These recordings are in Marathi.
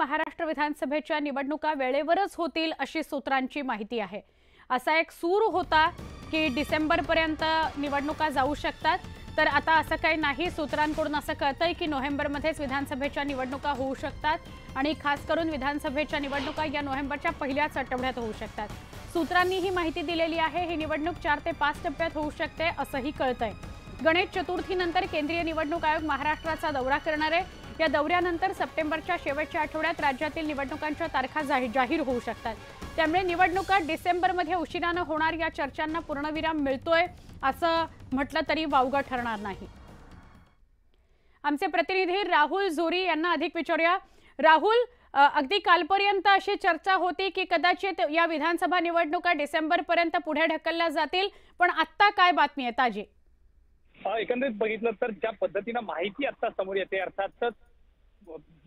महाराष्ट्र विधानसभेच्या निवडणुका वेळेवरच होतील अशी सूत्रांची माहिती आहे। असा एक सूर होता की डिसेंबरपर्यंत निवडणुका जाऊ शकतात, तर आता असं काही नाही। सूत्रांकडून असं कळतंय की नोव्हेंबरमध्येच विधानसभेच्या निवडणुका होऊ शकतात आणि खास करून विधानसभेच्या निवडणुका या नोव्हेंबरच्या पहिल्याच आठवड्यात होऊ शकतात। सूत्रांनी ही माहिती दिलेली आहे। ही निवडणूक 4 ते 5 टप्प्यात होऊ शकते असंही कळतंय। गणेश चतुर्थीनंतर केंद्रीय निवडणूक आयोग महाराष्ट्राचा दौरा करणार आहे। या दौऱ्यानंतर सप्टेंबरच्या शेवटच्या आठवड्यात राज्यातील निवडणुकांच्या तारखा जाहीर होऊ शकतात। त्यामुळे निवडणुका डिसेंबरमध्ये उशिराने होणार या चर्चांना पूर्णविराम मिळतोय असं म्हटलं तरी वावगं ठरणार नाही। आमचे प्रतिनिधी राहुल जोरी यांना अधिक विचारूया। राहुल, अगदी कालपर्यंत अशी चर्चा होती की कदाचित या विधानसभा निवडणुका डिसेंबरपर्यंत पुढे ढकलल्या जातील, पण आता काय बातमी आहे ताजी? एकंदरीत बघितलं तर ज्या पद्धतीने माहिती आता समोर येते, अर्थातच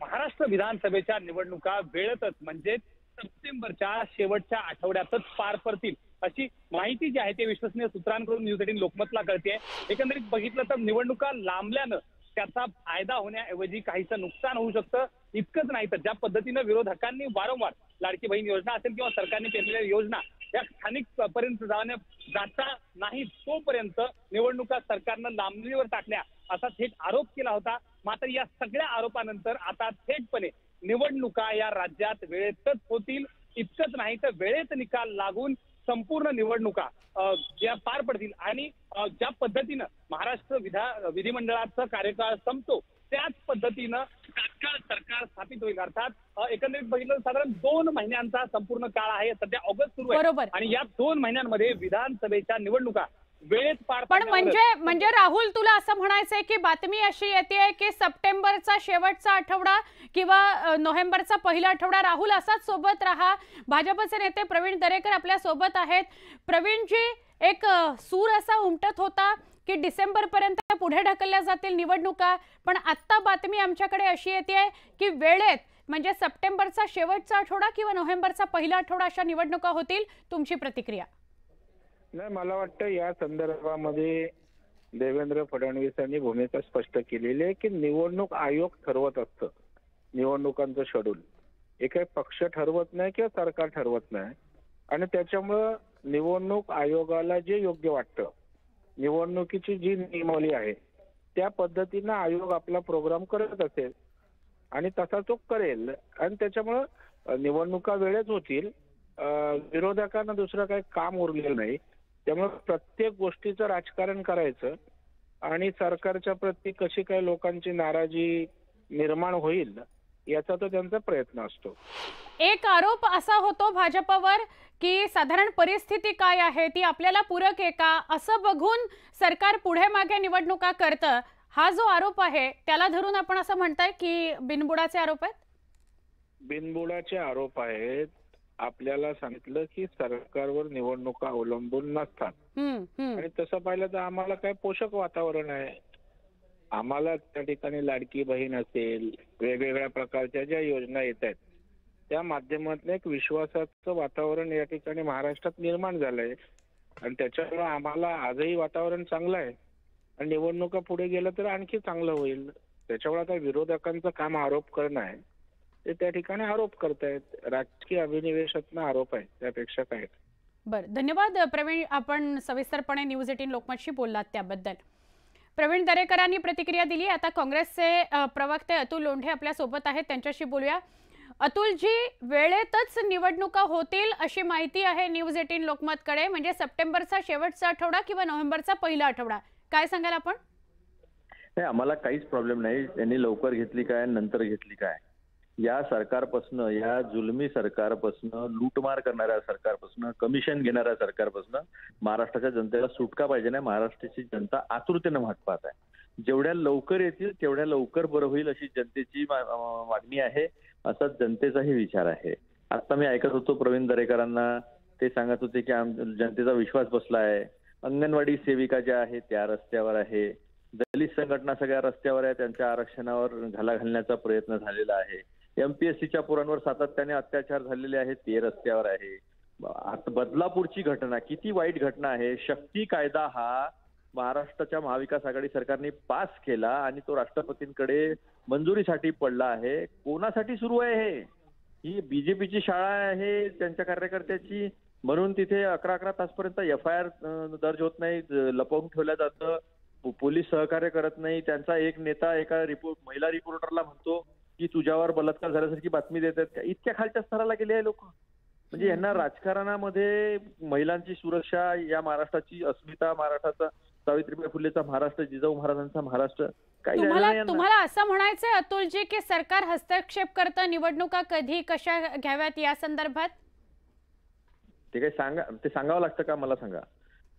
महाराष्ट्र विधानसभेच्या निवडणुका वेळेतच म्हणजे सप्टेंबरच्या शेवटच्या आठवड्यातच पार पडतील अशी माहिती जी आहे ते विश्वसनीय सूत्रांकडून न्यूज 18 लोकमतला कळते। एकंदरीत बघितलं तर निवडणुका लांबल्यानं त्याचा फायदा होण्याऐवजी काहीसं नुकसान होऊ शकतं। इतकंच नाही तर ज्या पद्धतीने विरोधकांनी वारंवार लाडकी बहीण योजना असेल किंवा सरकारने केलेल्या योजना या स्थानिक पर्यंत जाता नाही तोपर्यंत निवडणुका सरकारनं लांबणीवर टाकल्या असा थेट आरोप केला होता। मात्र या सगळ्या आरोपानंतर आता थेटपणे निवडणुका या राज्यात वेळेतच होतील। इतकंच नाही तर वेळेत निकाल लागून संपूर्ण निवडणुका ज्या पार पडतील आणि ज्या पद्धतीनं महाराष्ट्र विधिमंडळाचा कार्यकाळ संपतो त्याच पद्धतीनं तात्काळ सरकार स्थापित होईल। अर्थात एकंदरीत बघितलं साधारण 2 महिन्यांचा संपूर्ण काळ आहे। सध्या ऑगस्ट सुरू आहे आणि या 2 महिन्यांमध्ये विधानसभेच्या निवडणुका वेळेत पार पण म्हणजे राहुल, तुला असं म्हणायचंय की बातमी अशी येते की सप्टेंबरचा शेवटचा आठवडा किंवा नोव्हेंबरचा पहिला आठवडा, राहुल असाच सोबत राहा। भाजपचे नेते प्रवीण दरेकर आपल्या सोबत आहेत। प्रवीणजी, एक सूर असा उमटत होता की डिसेंबरपर्यंत पुढे ढकलल्या जातील निवडणुका, पण आता बातमी आमच्याकडे अशी येते की वेळेत म्हणजे सप्टेंबरचा शेवटचा आठवडा किंवा नोव्हेंबरचा पहिला आठवडा अशा निवडणुका होतील। तुमची प्रतिक्रिया? नाही, मला वाटतं या संदर्भामध्ये देवेंद्र फडणवीसांनी भूमिका स्पष्ट केलेली आहे की निवडणूक आयोग ठरवत असतं निवडणुकांचं शेड्यूल। एक पक्ष ठरवत नाही किंवा सरकार ठरवत नाही आणि त्याच्यामुळं निवडणूक आयोगाला जे योग्य वाटतं, निवडणुकीची जी नियमावली आहे त्या पद्धतीनं आयोग आपला प्रोग्राम करत असेल आणि तसा तो करेल आणि त्याच्यामुळं निवडणुका वेळेत होतील। विरोधकांना दुसरं काही काम उरलेलं नाही, त्यामुळे प्रत्येक गोष्टीचं राजकारण करायचं आणि सरकारच्या प्रती कशी काय लोकांची नाराजी निर्माण होईल याचा तो त्यांचा प्रयत्न असतो। एक आरोप असा होतो भाजपवर की साधारण परिस्थिती काय आहे ती आपल्याला पूरक आहे का असं बघून सरकार पुढे मागे निवडणुका करतं। हा जो आरोप आहे त्याला धरून आपण असं म्हणताय की बिनबुडाचे आरोप आहेत? बिनबुडाचे आरोप आहेत। आपल्याला सांगितलं की सरकारवर निवडणुका अवलंबून नसतात आणि तसं पाहिलं तर आम्हाला काय पोषक वातावरण आहे। आम्हाला त्या ठिकाणी लाडकी बहीण असेल, वेगवेगळ्या प्रकारच्या ज्या योजना येत आहेत त्या माध्यमातून एक विश्वासाचं वातावरण या ठिकाणी महाराष्ट्रात निर्माण झालंय आणि त्याच्यामुळे आम्हाला आजही वातावरण चांगलं आहे आणि निवडणुका पुढे गेलं तर आणखी चांगलं होईल। त्याच्यामुळे आता विरोधकांचं काम आरोप करणं आहे, ते त्या ठिकाणी आरोप करतायत, राजकीय अभिनिवेशातनं आरोप आहे, त्यापेक्षा काय। बरं, धन्यवाद प्रवीण, आपण सविस्तरपणे न्यूज 18 लोकमतशी बोललात त्याबद्दल। प्रवीण दरेकरांनी प्रतिक्रिया दिली। आता काँग्रेसचे प्रवक्ते अतुल लोंढे आपल्या सोबत आहेत, त्यांच्याशी बोलूया। अतुलजी, वेळेतच निवडणुका होतील अशी माहिती आहे न्यूज 18 लोकमतकडे, म्हणजे सप्टेंबरचा शेवटचा आठवडा किंवा नोव्हेंबरचा पहिला आठवडा, काय सांगाल आपण? नाही, आम्हाला काहीच प्रॉब्लेम नाही। त्यांनी लवकर घेतली काय नंतर घेतली काय, या सरकारपासून, या जुलमी सरकारपासून, लूटमार करणाऱ्या सरकारपासून, कमिशन घेणाऱ्या सरकारपासून महाराष्ट्राच्या जनतेला सुटका पाहिजे नाही। महाराष्ट्राची जनता आतुरतेने वाट पाहत आहे। जेवढ्या लवकर येतील तेवढ्या लवकर बरं होईल अशी जनतेची मागणी आहे, असा जनतेचाही विचार आहे। आता मी ऐकत होतो प्रवीण दरेकरांना, ते सांगत होते की जनतेचा विश्वास बसला आहे। अंगणवाडी सेविका ज्या आहेत त्या रस्त्यावर आहे, दलित संघटना सगळ्या रस्त्यावर आहे, त्यांच्या आरक्षणावर घाला घालण्याचा प्रयत्न झालेला आहे। एमपीएससीच्या पोरांवर सातत्याने अत्याचार झालेले आहेत, ते रस्त्यावर आहे। बदलापूरची घटना किती वाईट घटना आहे। शक्ती कायदा हा महाराष्ट्राच्या महाविकास आघाडी सरकारने पास केला आणि तो राष्ट्रपतींकडे मंजुरीसाठी पडला आहे. कोणासाठी सुरू आहे हे? ही बीजेपीची शाळा आहे, त्यांच्या कार्यकर्त्याची, म्हणून तिथे 11-11 तासपर्यंत FIR दर्ज होत नाही, लपवून ठेवलं जातं, पोलीस सहकार्य करत नाही. त्यांचा एक नेता एका महिला रिपोर्टरला म्हणतो की तुझ्यावर बलात्कार झाल्यासारखी बातमी देतात का? इतक्या खालच्या स्तराला गेले आहे लोक. म्हणजे यांना राजकारणामध्ये महिलांची सुरक्षा, या महाराष्ट्राची अस्मिता, महाराष्ट्राचा सावित्रीबाई फुलेचा महाराष्ट्र, जिजाऊ महाराजांचा महाराष्ट्र, काही तुम्हाला असं म्हणायचंय अतुलजी की सरकार हस्तक्षेप करतं, निवडणुका कधी कशा घ्याव्यात या संदर्भात? ते सांगावं लागतं का? मला सांगा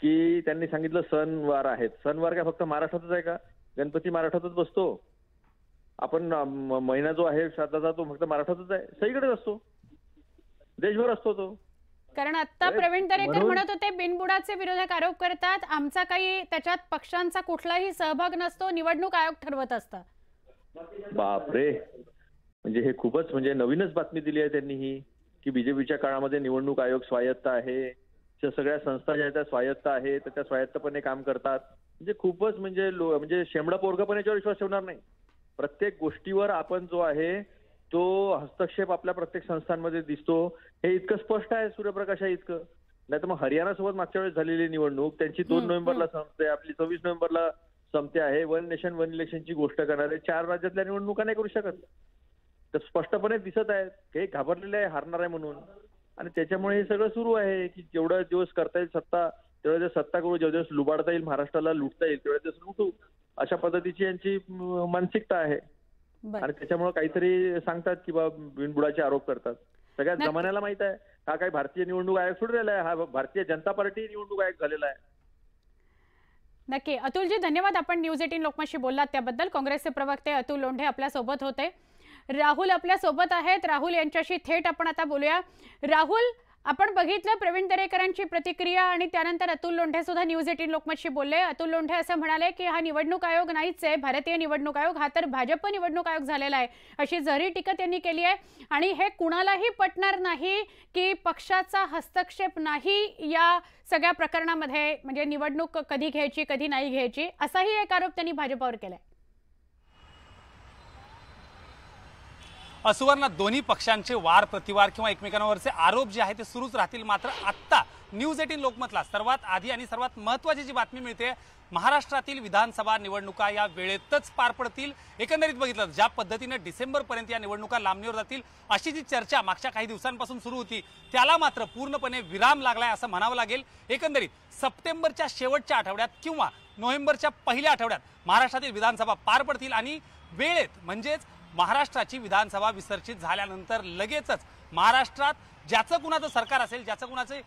की त्यांनी सांगितलं सणवार आहेत. सणवार काय फक्त महाराष्ट्रातच आहे का? गणपती महाराष्ट्रातच बसतो. आपण महिना जो आहे श्राद्धाचा तो फक्त महाराष्ट्रातच आहे? सगळीकडेच असतो, देशभर असतो तो. कारण आता प्रवीण दरेकर म्हणत होते बिनबुडाचे विरोधक आरोप करतात, आमचा काही त्याच्यात पक्षांचा कुठलाही सहभाग नसतो, निवडणूक आयोग ठरवत असतं. बापरे, म्हणजे हे खूपच म्हणजे नवीनच बातमी दिली आहे त्यांनी ही, की बीजेपीच्या काळामध्ये निवडणूक आयोग स्वायत्त आहे, सगळ्या संस्था ज्या त्या स्वायत्त आहे, तर त्या स्वायत्तपणे काम करतात. म्हणजे खूपच म्हणजे शेंबडा पोरगा पण याच्यावर विश्वास ठेवणार नाही. प्रत्येक गोष्टीवर आपण जो आहे तो हस्तक्षेप आपल्या प्रत्येक संस्थांमध्ये दिसतो. हे इतकं स्पष्ट आहे सूर्यप्रकाशा इतकं. नाही तर मग हरियाणा सोबत मागच्या वेळेस झालेली निवडणूक त्यांची 2 नोव्हेंबरला संपते, आपली 26 नोव्हेंबरला संपते आहे. 1 नेशन 1 इलेक्शनची गोष्ट करणारे 4 राज्यातल्या निवडणुका नाही करू शकत. तर स्पष्टपणे दिसत आहे हे घाबरलेले आहे, हारणार आहे म्हणून. आणि त्याच्यामुळे हे सगळं सुरू आहे की जेवढा दिवस करता येईल सत्ता, तेवढ्या दिवस सत्ता करू, जेवढे दिवस लुबाडता येईल महाराष्ट्राला, लुटता येईल तेवढ्या दिवस लुटू, अशा पद्धतीची यांची मानसिकता आहे. आणि त्याच्यामुळे काहीतरी सांगतात की बिनबुडाचे आरोप करतात. सगळ्या जमान्याला माहित आहे हा काही भारतीय निवडणूक आयोग सोडलेला आहे, हा भारतीय जनता पार्टी निवडणूक आयोग झालेला आहे. नक्की अतुलजी, धन्यवाद. आपण न्यूज 18 लोकमतशी बोललात त्याबद्दल. काँग्रेसचे प्रवक्ते अतुल लोंढे आपल्या सोबत होते. राहुल आपल्या सोबत आहेत. राहुल यांच्याशी थेट आपण आता बोलूया. राहुल, आपण बघितलं प्रवीण दरेकरांची प्रतिक्रिया आणि त्यानंतर अतुल लोंढे सुद्धा न्यूज 18 लोकमतशी बोलले. अतुल लोंढे असं म्हणाले की हा निवडणूक आयोग नाहीच आहे, भारतीय निवडणूक आयोग, हा तर भाजप निवडणूक आयोग झालेला आहे, अशी जरी टीका त्यांनी केली आहे. आणि हे कुणालाही पटणार नाही की पक्षाचा हस्तक्षेप नाही या सगळ्या प्रकरणामध्ये, म्हणजे निवडणूक कधी घ्यायची कधी नाही घ्यायची, असाही एक आरोप त्यांनी भाजपावर केलाय. सुवर्ण, दोन्ही पक्षांचे वार प्रतिवार किंवा एकमेकांवरचे आरोप जे आहे ते सुरूच राहतील. मात्र आत्ता न्यूज 18 लोकमतला सर्वात आधी आणि सर्वात महत्त्वाची जी बातमी मिळते, महाराष्ट्रातील विधानसभा निवडणुका या वेळेतच पार पडतील. एकंदरीत बघितलं ज्या पद्धतीने डिसेंबरपर्यंत या निवडणुका लांबणीवर जातील अशी जी चर्चा मागच्या काही दिवसांपासून सुरू होती, त्याला मात्र पूर्णपणे विराम लागलाय असं म्हणावं लागेल. एकंदरीत सप्टेंबरच्या शेवटच्या आठवड्यात किंवा नोव्हेंबरच्या पहिल्या आठवड्यात महाराष्ट्रातील विधानसभा पार पडतील आणि वेळेत म्हणजेच महाराष्ट्राची विधानसभा विसर्जित झाल्यानंतर लगेचच महाराष्ट्रात ज्याचं कुणाचं सरकार असेल, ज्याचं कुणाचे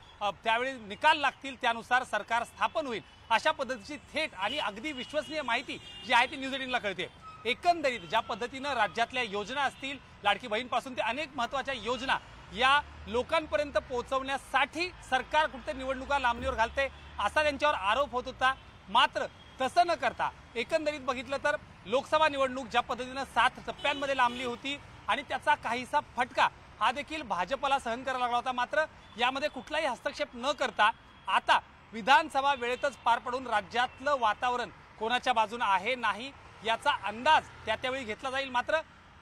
त्यावेळी निकाल लागतील त्यानुसार सरकार स्थापन होईल, अशा पद्धतीची थेट आणि अगदी विश्वसनीय माहिती जी आहे ती न्यूज 18 ला कळते. एकंदरीत ज्या पद्धतीनं राज्यातल्या योजना असतील, लाडकी बहीणपासून ते अनेक महत्त्वाच्या योजना या लोकांपर्यंत पोहोचवण्यासाठी सरकार कुठे निवडणुका लांबणीवर घालते असा त्यांच्यावर आरोप होत होता. मात्र तसं न करता एकंदरीत बघितलं तर लोकसभा निवडणूक ज्या पद्धतीनं 7 टप्प्यांमध्ये लांबली होती आणि त्याचा काहीसा फटका हा देखील भाजपला सहन करावा लागला होता. मात्र यामध्ये कुठलाही हस्तक्षेप न करता आता विधानसभा वेळेतच पार पडून राज्यातलं वातावरण कोणाच्या बाजूने आहे नाही याचा अंदाज त्यावेळी घेतला जाईल. मात्र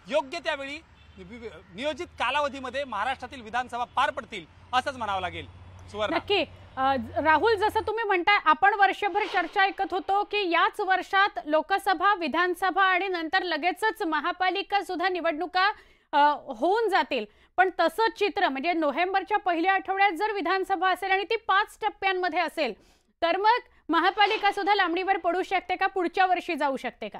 योग्य त्यावेळी नियोजित कालावधीमध्ये महाराष्ट्रातील विधानसभा पार पडतील असंच म्हणावं लागेल. नक्की राहुल, जसं तुम्ही म्हणताय, आपण वर्षभर चर्चा ऐकत होतो की याच वर्षात लोकसभा, विधानसभा आणि नंतर लगेचच महापालिका सुद्धा निवडणुका होऊन जातील. पण तसं चित्र म्हणजे नोव्हेंबरच्या पहिल्या आठवड्यात जर विधानसभा असेल आणि ती 5 टप्प्यांमध्ये असेल तर मग महापालिका सुद्धा लांबणीवर पडू शकते का, पुढच्या वर्षी जाऊ शकते का?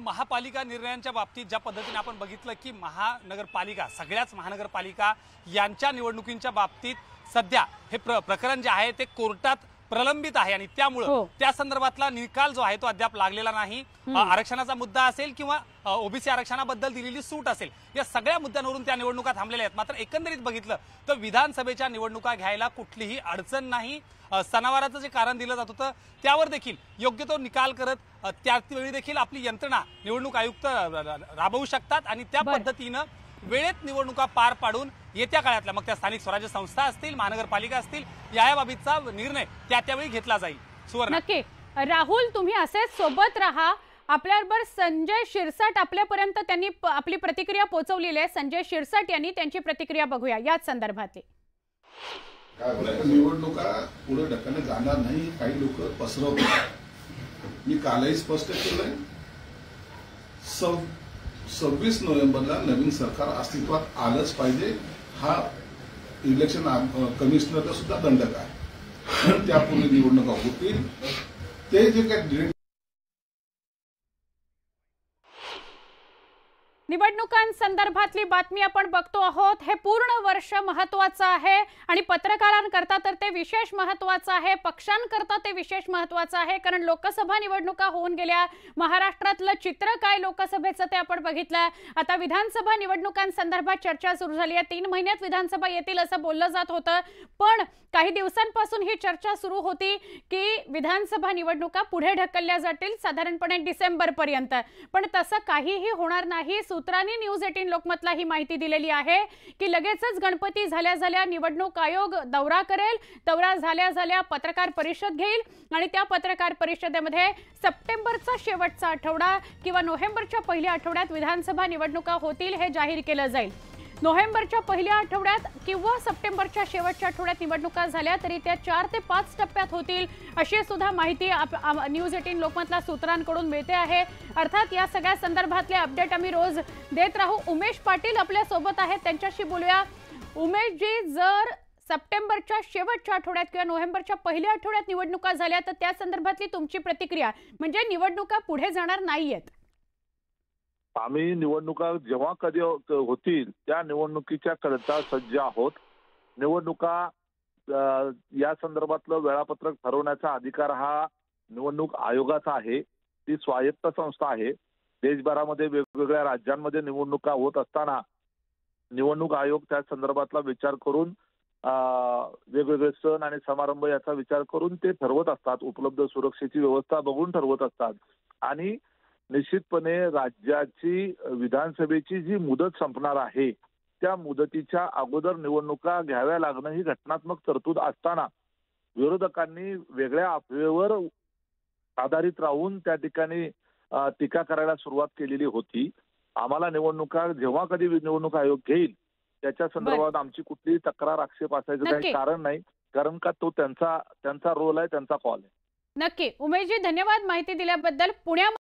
महापालिका निर्णयांच्या बाबतीत ज्या पद्धतीने आपण बघितलं की महानगरपालिका, सगळ्याच महानगरपालिका यांच्या निवडणुकींच्या बाबतीत सध्या हे प्रकरण जे आहे ते कोर्टात प्रलंबित आहे आणि त्यामुळे त्या संदर्भातला निकाल जो आहे तो अद्याप लागलेला नाही. आरक्षणाचा मुद्दा असेल किंवा ओबीसी आरक्षणाबद्दल दिलेली सूट असेल, या सगळ्या मुद्द्यांवरून त्या निवडणुका थांबलेल्या आहेत. मात्र एकंदरीत बघितलं तर विधानसभेच्या निवडणुका घ्यायला कुठलीही अडचण नाही. सणावाराचं जे कारण दिलं जात होतं त्यावर देखील योग्य तो निकाल करत त्यावेळी देखील आपली यंत्रणा निवडणूक आयुक्त राबवू शकतात आणि त्या पद्धतीनं वेळेत निवडणुका पार पाडून येत्या काळातल्या मग त्या स्थानिक स्वराज्य संस्था असतील, महानगरपालिका असतील, या बाबतीचा निर्णय त्यावेळी घेतला जाईल. सुवर्ण, नक्की राहुल, तुम्ही असेच सोबत राहा. आपल्याबरोबर संजय शिरसाट आपल्यापर्यंत त्यांनी आपली प्रतिक्रिया पोहोचवलेली आहे. संजय शिरसाट यांनी त्यांची प्रतिक्रिया बघूया याच संदर्भातली. निवडणुका पुढे ढकलल्या जाणार नाही, काही लोक पसरवतात. मी कालही स्पष्ट केलंय, 26 नोव्हेंबरला नवीन सरकार अस्तित्वात आलंच पाहिजे. हा इलेक्शन कमिशनरचा सुद्धा दंडक आहे. त्यापूर्वी निवडणुका होतील. ते जे काही निवडणुकांसंदर्भातली बातमी आपण बघतो आहोत. हे पूर्ण वर्ष महत्त्वाचं आहे आणि पत्रकारांकरता तर ते विशेष महत्त्वाचं आहे, पक्षांकरता ते विशेष महत्त्वाचं आहे. कारण लोकसभा निवडणुका होऊन गेल्या. महाराष्ट्रातलं चित्र काय लोकसभेचं ते आपण बघितलं. आता विधानसभा निवडणुकांसंदर्भात चर्चा सुरू झाली आहे. 3 महिन्यात विधानसभा येतील असं बोललं जात होतं, पण काही दिवसांपासून ही चर्चा सुरू होती की विधानसभा निवडणुका पुढे ढकलल्या जातील साधारणपणे डिसेंबरपर्यंत. पण तसं काहीही होणार नाही. सूत्रांनी न्यूज 18 लोकमतला ही माहिती दिलेली आहे की लगेचच गणपती झाल्या निवडणूक आयोग दौरा करेल. दौरा झाल्या पत्रकार परिषद घेईल आणि त्या पत्रकार परिषदेमध्ये सप्टेंबरचा शेवटचा आठवडा किंवा नोव्हेंबरच्या पहिल्या आठवड्यात विधानसभा निवडणुका होतील हे जाहीर केलं जाईल. नोव्हेंबरच्या पहिल्या आठवड्यात किंवा सप्टेंबरच्या शेवटच्या आठवड्यात निवडणुका झाल्या तरी त्या 4 ते 5 टप्प्यात होतील अशी सुद्धा माहिती न्यूज 18 लोकमतला सूत्रांकडून मिळते आहे. अर्थात या सगळ्या संदर्भातले अपडेट आम्ही रोज देत राहू. उमेश पाटील आपल्या सोबत आहेत, त्यांच्याशी बोलूया. उमेश जी, जर सप्टेंबरच्या शेवटच्या आठवड्यात किंवा नोव्हेंबरच्या पहिल्या आठवड्यात निवडणुका झाल्या तर त्या संदर्भातली तुमची प्रतिक्रिया, म्हणजे निवडणुका पुढे जाणार नाहीयेत? आम्ही निवडणुका जेव्हा कधी होतील त्या निवडणुकीच्या करता सज्ज आहोत. निवडणुका या संदर्भातलं वेळापत्रक ठरवण्याचा अधिकार हा निवडणूक आयोगाचा आहे. ती स्वायत्त संस्था आहे. देशभरामध्ये वेगवेगळ्या राज्यांमध्ये निवडणुका होत असताना निवडणूक आयोग त्या संदर्भातला विचार करून वेगवेगळे सण आणि समारंभ याचा विचार करून ते ठरवत असतात. उपलब्ध सुरक्षेची व्यवस्था बघून ठरवत असतात. आणि निश्चितपणे राज्याची विधानसभेची जी मुदत संपणार आहे त्या मुदतीच्या अगोदर निवडणुका घ्याव्या लागणं ही घटनात्मक तरतूद असताना विरोधकांनी वेगळ्या अफवेवर आधारित राहून त्या ठिकाणी टीका करायला सुरुवात केलेली होती. आम्हाला निवडणुका जेव्हा कधी निवडणूक आयोग घेईल त्याच्या संदर्भात आमची कुठलीही तक्रार आक्षेप असायचं काही कारण नाही, कारण का तो त्यांचा रोल आहे, त्यांचा कॉल आहे. नक्की. उमेशजी, धन्यवाद माहिती दिल्याबद्दल. पुण्यात